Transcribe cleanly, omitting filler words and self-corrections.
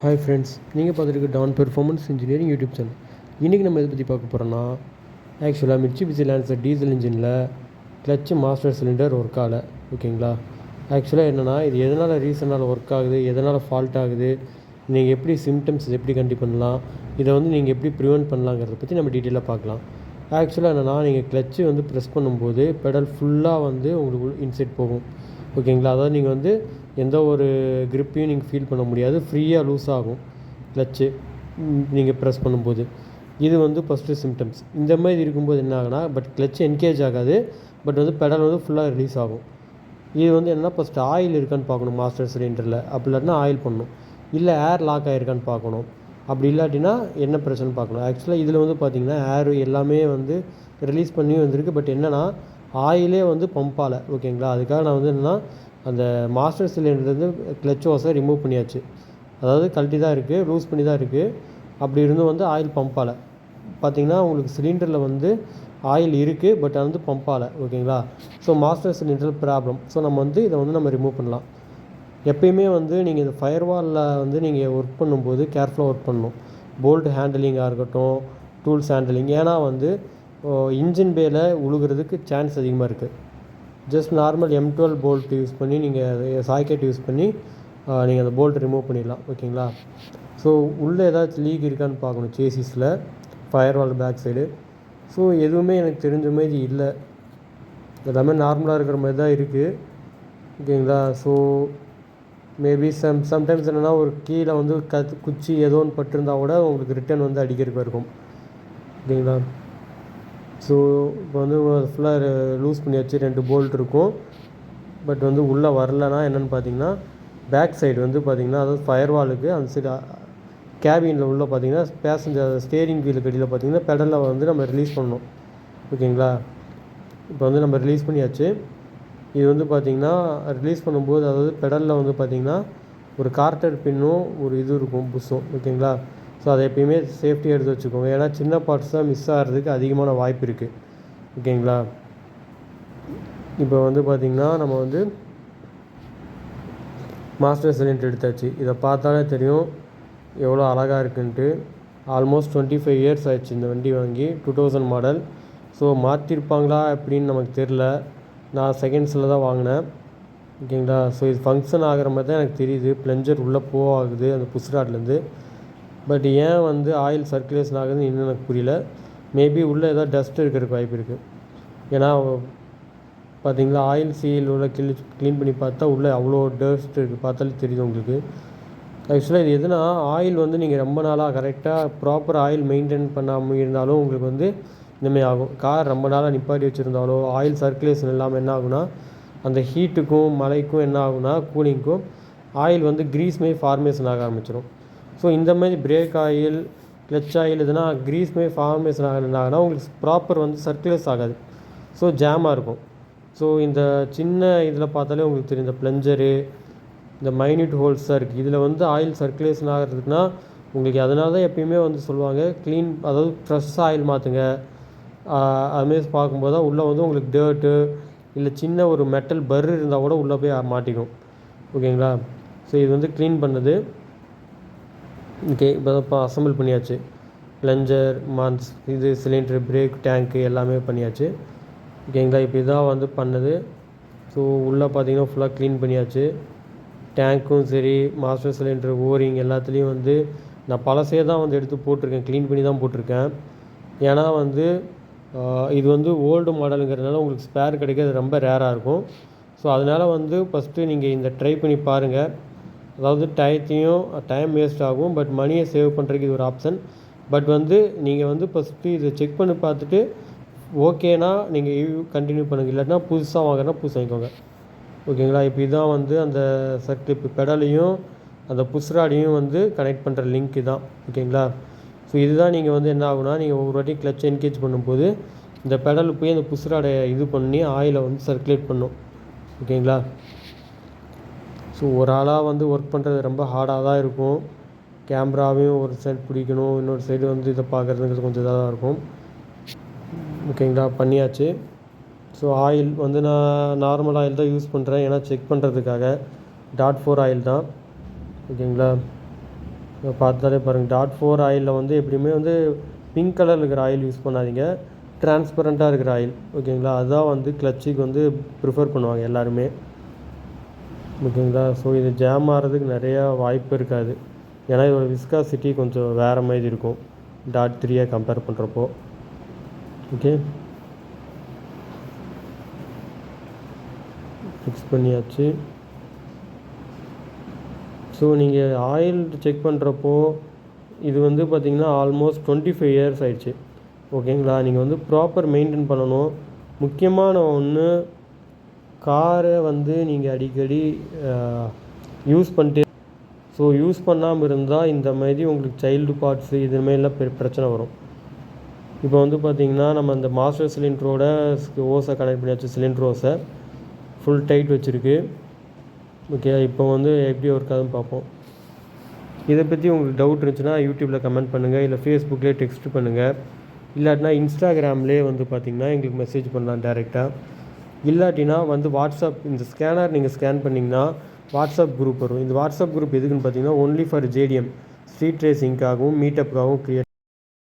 Hi friends, நீங்கள் பார்த்துருக்கு Don performance engineering YouTube channel. இன்றைக்கி நம்ம எதை பற்றி பார்க்க போகிறோன்னா, ஆக்சுவலாக மிட்சுபிஷி லான்சர் டீசல் இன்ஜினில் கிளச்சு மாஸ்டர் சிலிண்டர் ஒர்க் ஆகலை. ஓகேங்களா? ஆக்சுவலாக என்னென்னா, இது எதனால் ரீசனால் ஒர்க் ஆகுது, எதனால் ஃபால்ட் ஆகுது, நீங்கள் எப்படி சிம்டம்ஸ் எப்படி கண்டி பண்ணலாம், இதை வந்து நீங்கள் எப்படி ப்ரிவெண்ட் பண்ணலாங்கிறத பற்றி நம்ம டீட்டெயிலாக பார்க்கலாம். ஆக்சுவலாக என்னென்னா, நீங்கள் கிளச்சு வந்து ப்ரெஸ் பண்ணும்போது பெடல் ஃபுல்லாக வந்து உங்களுக்கு இன்சைட் போகும். ஓகேங்களா? அதாவது நீங்கள் வந்து எந்த ஒரு க்ரிப்பையும் நீங்கள் ஃபீல் பண்ண முடியாது, ஃப்ரீயாக லூஸ் ஆகும் கிளச்சு நீங்கள் ப்ரெஸ் பண்ணும்போது. இது வந்து ஃபஸ்ட்டு சிம்டம்ஸ். இந்த மாதிரி இருக்கும்போது என்ன ஆகுனா, பட் கிளச்சு என்கேஜ் ஆகாது, பட் வந்து பெடல் வந்து ஃபுல்லாக ரிலீஸ் ஆகும். இது வந்து என்னென்னா, ஃபஸ்ட்டு ஆயில் இருக்கான்னு பார்க்கணும் மாஸ்டர் சிலிண்டரில். அப்படி இல்லாட்டினா ஆயில் பண்ணணும், இல்லை ஏர் லாக் ஆகிருக்கான்னு பார்க்கணும். அப்படி இல்லாட்டினா என்ன பிரச்சனை பார்க்கணும். ஆக்சுவலாக இதில் வந்து பார்த்திங்கன்னா ஏர் எல்லாமே வந்து ரிலீஸ் பண்ணி வந்திருக்கு, பட் என்னென்னா ஆயிலே வந்து பம்ப் ஆகலை. ஓகேங்களா? அதுக்காக நான் வந்து என்னென்னா, அந்த மாஸ்டர் சிலிண்டர்லேருந்து கிளச் ஹோஸை ரிமூவ் பண்ணியாச்சு. அதாவது கழட்டி தான் இருக்குது, லூஸ் பண்ணி தான் இருக்குது. அப்படி இருந்தும் வந்து ஆயில் பம்ப் ஆகலை. பார்த்திங்கன்னா உங்களுக்கு சிலிண்டரில் வந்து ஆயில் இருக்குது, பட் அது வந்து பம்ப் ஆகலை. ஓகேங்களா? So master cylinder problem. So நம்ம வந்து இதை வந்து நம்ம ரிமூவ் பண்ணலாம். எப்பயுமே வந்து நீங்கள் இந்த ஃபயர்வாலில் வந்து நீங்கள் ஒர்க் பண்ணும்போது கேர்ஃபுல்லாக ஒர்க் பண்ணணும். போல்ட் ஹேண்டலிங்காக இருக்கட்டும், டூல்ஸ் ஹேண்டலிங். ஏன்னா வந்து இன்ஜின் பேல உழுகிறதுக்கு சான்ஸ் அதிகமாக இருக்குது. Just normal M12 bolt use பண்ணி நீங்கள் சாக்கெட் யூஸ் பண்ணி நீங்கள் அந்த போல்ட் ரிமூவ் பண்ணிடலாம். ஓகேங்களா? ஸோ உள்ளே ஏதாச்சும் லீக் இருக்கான்னு பார்க்கணும் சேசிஸில், ஃபயர்வால் பேக் சைடு. ஸோ எதுவுமே எனக்கு தெரிஞ்ச மாதிரி இல்லை, எல்லாமே நார்மலாக இருக்கிற மாதிரி தான் இருக்குது. ஓகேங்களா? ஸோ மேபி சம்டைம்ஸ் என்னென்னா, ஒரு கீழே வந்து குச்சி ஏதோ ஒன்று பட்டிருந்தால் கூட உங்களுக்கு ரிட்டன் வந்து அடிக்கிறதுக்கு இருக்கும். ஓகேங்களா? ஸோ இப்போ வந்து ஃபுல்லாக லூஸ் பண்ணியாச்சு. 2 போல்ட் இருக்கும், பட் வந்து உள்ளே வரலன்னா என்னென்னு பார்த்தீங்கன்னா, பேக் சைடு வந்து பார்த்திங்கன்னா, அதாவது ஃபயர்வாலுக்கு அந்த சைடு கேபினில் உள்ள பார்த்திங்கன்னா பேசஞ்சர் ஸ்டேரிங் வீலுக்கு அடியில் பார்த்திங்கன்னா பெடலில் வந்து நம்ம ரிலீஸ் பண்ணணும். ஓகேங்களா? இப்போ வந்து நம்ம ரிலீஸ் பண்ணியாச்சு. இது வந்து பார்த்திங்கன்னா ரிலீஸ் பண்ணும்போது, அதாவது பெடலில் வந்து பார்த்திங்கன்னா ஒரு கார்ட்டர் பின்னும் ஒரு இது இருக்கும், புஷ்ஷும். ஓகேங்களா? ஸோ அதை எப்பயுமே சேஃப்டியாக எடுத்து வச்சுக்கோங்க. ஏன்னா சின்ன பார்ட்ஸ் தான் மிஸ் ஆகிறதுக்கு அதிகமான வாய்ப்பு இருக்குது. ஓகேங்களா? இப்போ வந்து பார்த்திங்கன்னா நம்ம வந்து மாஸ்டர் சிலிண்டர் எடுத்தாச்சு. இதை பார்த்தாலே தெரியும் எவ்வளோ அழகாக இருக்குன்ட்டு. ஆல்மோஸ்ட் 25 இயர்ஸ் ஆயிடுச்சு இந்த வண்டி வாங்கி, 2000 மாடல். ஸோ மாற்றிருப்பாங்களா அப்படின்னு நமக்கு தெரில. நான் செகண்ட்ஸில் தான் வாங்கினேன். ஓகேங்களா? ஸோ இது ஃபங்க்ஷன் ஆகிற மாதிரி தான் எனக்கு தெரியுது. ப்ளஞ்சர் உள்ளே ஆகுது அந்த புஷ்ராட்லேருந்து. பட் ஏன் வந்து ஆயில் சர்க்குலேஷன் ஆகுதுன்னு இன்னும் எனக்கு புரியல. மேபி உள்ளே ஏதாவது டஸ்ட் இருக்கிறதுக்கு வாய்ப்பு இருக்குது. ஏன்னா பார்த்திங்களா, ஆயில் சீல் உள்ள க்ளீன் பண்ணி பார்த்தா உள்ளே அவ்வளோ டஸ்ட் இருக்குது, பார்த்தாலே தெரியுது உங்களுக்கு. ஆக்சுவலாக இது எதுனா, ஆயில் வந்து நீங்கள் ரொம்ப நாளாக கரெக்டாக ப்ராப்பர் ஆயில் மெயின்டைன் பண்ணாமல் இருந்தாலும் உங்களுக்கு வந்து இந்தமாதிரி ஆகும். கார் ரொம்ப நாளாக நிப்பாட்டி வச்சுருந்தாலோ ஆயில் சர்க்குலேஷன் இல்லாமல் என்ன ஆகுனா, அந்த ஹீட்டுக்கும் மழைக்கும் என்ன ஆகுனா, கூலிங்க்கும் ஆயில் வந்து க்ரீஸ் மாரி ஃபார்மேஷன் ஆக ஆரம்பிச்சிடும். ஸோ இந்த மாதிரி பிரேக் ஆயில், கிளச் ஆயில் இதுனா க்ரீஸ் மாரி ஃபார்மேஷன் ஆகினா உங்களுக்கு ப்ராப்பர் வந்து சர்க்குலேஸ் ஆகாது. ஸோ ஜாமாக இருக்கும். ஸோ இந்த சின்ன இதில் பார்த்தாலே உங்களுக்கு தெரியும், இந்த ப்ளஞ்சரு, இந்த மைன்யூட் ஹோல்ஸாக இருக்குது. இதில் வந்து ஆயில் சர்க்குலேஷன் ஆகிறதுக்குனா உங்களுக்கு அதனால தான் எப்பயுமே வந்து சொல்லுவாங்க க்ளீன், அதாவது ஃப்ரெஷ் ஆயில் மாற்றுங்க. அதுமாரி பார்க்கும்போது தான் உள்ளே வந்து உங்களுக்கு டர்ட்டு இல்லை சின்ன ஒரு மெட்டல் பர் இருந்தால் கூட உள்ளே போய் மாட்டிக்கும். ஓகேங்களா? ஸோ இது வந்து க்ளீன் பண்ணுது. ஓகே, இப்போ அசம்பிள் பண்ணியாச்சு. ப்ளஞ்சர், இது சிலிண்டர், பிரேக் டேங்க்கு எல்லாமே பண்ணியாச்சு. ஓகேங்களா? இப்போ இதான் வந்து பண்ணுது. ஸோ உள்ளே பார்த்தீங்கன்னா ஃபுல்லாக க்ளீன் பண்ணியாச்சு. டேங்க்கும் சரி, மாஸ்டர் சிலிண்டர் ஓரிங் எல்லாத்துலேயும் வந்து நான் பழசே தான் வந்து எடுத்து போட்டிருக்கேன், க்ளீன் பண்ணி தான் போட்டிருக்கேன். ஏன்னா வந்து இது வந்து ஓல்டு மாடலுங்கிறதுனால உங்களுக்கு ஸ்பேர் கிடைக்கிறது ரொம்ப ரேராக இருக்கும். ஸோ அதனால் வந்து ஃபஸ்ட்டு நீங்கள் இந்த ட்ரை பண்ணி பாருங்கள். அதாவது டைம் வேஸ்ட் ஆகும், பட் மணியை சேவ் பண்ணுறதுக்கு இது ஒரு ஆப்ஷன். பட் வந்து நீங்கள் வந்து ஃபஸ்ட்டு இதை செக் பண்ணி பார்த்துட்டு ஓகேனா நீங்கள் கண்டினியூ பண்ணுங்கள். இல்லாட்டினா புதுசாக வாங்கினா புதுசு வாங்கிக்கோங்க. ஓகேங்களா? இப்போ இதுதான் வந்து அந்த சர்க்கிளிப்பு பெடலையும் அந்த புஷ்ராடையும் வந்து கனெக்ட் பண்ணுற லிங்க் தான். ஓகேங்களா? ஸோ இதுதான் நீங்கள் வந்து என்ன ஆகுனா, நீங்கள் ஒவ்வொரு வாட்டி கிளச் என்கேஜ் பண்ணும்போது இந்த பெடல் போய் அந்த புஷ்ராடை இது பண்ணி ஆயிலை வந்து சர்க்குலேட் பண்ணும். ஓகேங்களா? ஸோ ஒரு ஆளாக வந்து ஒர்க் பண்ணுறது ரொம்ப ஹார்டாக தான் இருக்கும். கேமராவையும் ஒரு சைடு பிடிக்கணும், இன்னொரு சைடு வந்து இதை பார்க்குறதுங்கிறது கொஞ்சம் இதாக தான் இருக்கும். ஓகேங்களா? பண்ணியாச்சு. ஸோ ஆயில் வந்து நான் நார்மல் ஆயில் தான் யூஸ் பண்ணுறேன், ஏன்னா செக் பண்ணுறதுக்காக. .4 ஆயில் தான். ஓகேங்களா? பார்த்தாலே பாருங்கள், .4 ஆயிலில் வந்து எப்படியுமே வந்து பிங்க் கலரில் இருக்கிற ஆயில் யூஸ் பண்ணாதீங்க, டிரான்ஸ்பரண்ட்டாக இருக்கிற ஆயில், ஓகேங்களா. அதுதான் வந்து கிளச்சுக்கு வந்து ப்ரிஃபர் பண்ணுவாங்க எல்லாருமே, ஓகேங்களா. ஸோ இது ஜாம் ஆகிறதுக்கு நிறையா வாய்ப்பு இருக்காது, ஏன்னா இதோட விஸ்காசிட்டி கொஞ்சம் வேறு மாதிரி இருக்கும் .3 கம்பேர் பண்ணுறப்போ. ஓகே, ஃபிக்ஸ் பண்ணியாச்சு. ஸோ நீங்கள் ஆயில் செக் பண்ணுறப்போ இது வந்து பார்த்திங்கன்னா ஆல்மோஸ்ட் 25 இயர்ஸ் ஆயிடுச்சு, ஓகேங்களா. நீங்கள் வந்து ப்ராப்பர் மெயின்டைன் பண்ணணும். முக்கியமான ஒன்று, காரை வந்து நீங்கள் அடிக்கடி யூஸ் பண்ணிட்டு, ஸோ யூஸ் பண்ணாமல் இருந்தால் இந்த மாதிரி உங்களுக்கு சைல்டு பார்ட்ஸு இதுமாரிலாம் பிரச்சனை வரும். இப்போ வந்து பார்த்திங்கன்னா நம்ம அந்த மாஸ்டர் சிலிண்டரோட ஓஸை கனெக்ட் பண்ணியாச்சு, சிலிண்டர் ஓஸை ஃபுல் டைட் வச்சுருக்கு. ஓகே, இப்போ வந்து எப்படி ஒர்க் ஆகுதுன்னு பார்ப்போம். இதை பற்றி உங்களுக்கு டவுட் இருந்துச்சுன்னா யூடியூப்பில் கமெண்ட் பண்ணுங்கள், இல்லை ஃபேஸ்புக்லேயே டெக்ஸ்ட் பண்ணுங்கள், இல்லாட்டினா இன்ஸ்டாகிராம்லேயே வந்து பார்த்திங்கன்னா எங்களுக்கு மெசேஜ் பண்ணலாம் டேரெக்டாக. இல்லாட்டினா வந்து வாட்ஸ்அப், இந்த ஸ்கேனர் நீங்கள் ஸ்கேன் பண்ணிங்கன்னா வாட்ஸ்அப் குரூப் வரும். இந்த வாட்ஸ்அப் குரூப் எதுக்குன்னு பார்த்தீங்கன்னா ஒன்லி ஃபார் JDM ஸ்ட்ரீட் ரேசிங்காகவும் மீட்டப்புக்காகவும் க்ரியேட்